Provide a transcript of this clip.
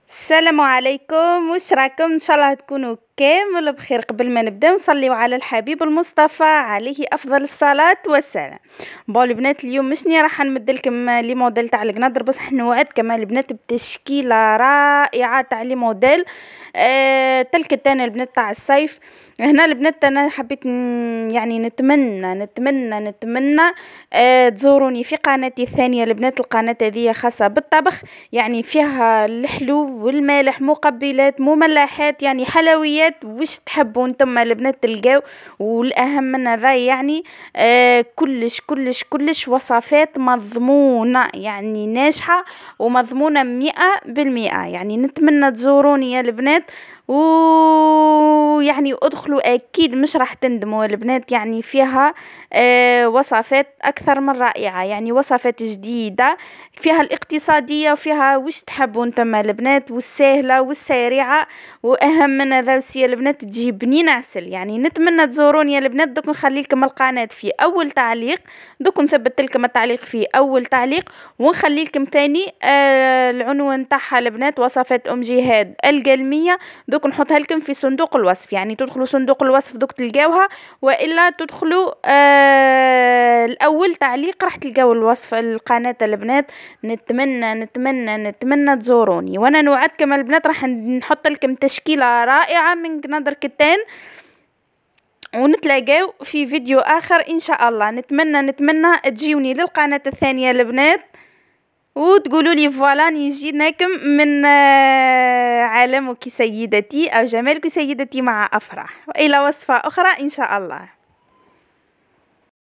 السلام عليكم، واش راكم؟ ان شاء الله تكونوا كامل بخير. قبل ما نبدا نصليو على الحبيب المصطفى عليه افضل الصلاه والسلام. البنات، اليوم مشني راح نمد لكم لي موديل تاع القنادر، بصح نوعدكم البنات بتشكيله رائعه تاع لي موديل تلك البنات تاع الصيف. هنا البنات انا حبيت يعني نتمنى تزوروني في قناتي الثانيه البنات. القناه هذه خاصه بالطبخ، يعني فيها الحلو والمالح، مقبلات، مملحات، يعني حلويات، وش تحبوا نتوما البنات تلقاو. والاهم من هذا يعني كلش وصفات مضمونه، يعني ناجحه ومضمونه 100%. يعني نتمنى تزوروني يا البنات، ويعني ادخلوا اكيد مش راح تندموا البنات. يعني فيها وصفات اكثر من رائعه، يعني وصفات جديده، فيها الاقتصاديه وفيها وش تحبوا انتم البنات، والسهله والسريعه. واهم من هذا يا البنات تجيبني نعسل. يعني نتمنى تزوروني يا البنات. دوك نخلي لكم القناه في اول تعليق، دوك نثبت لكم التعليق في اول تعليق، ونخلي لكم ثاني العنوان تاعها البنات، وصفات ام جهاد القلميه. دوك نحطها لكم في صندوق الوصف، يعني تدخلوا صندوق الوصف دوك تلقاوها، والا تدخلوا الاول تعليق راح تلقاو الوصف القناه البنات. نتمنى تزوروني، وانا نوعدكم البنات راح نحط لكم تشكيله رائعه من قنادر كتان، ونتلاقاو في فيديو اخر ان شاء الله. نتمنى تجيوني للقناه الثانيه البنات، وتقولوا لي فوالا نجيناكم من عالمك سيدتي او جمالك سيدتي مع افراح، والى وصفه اخرى ان شاء الله.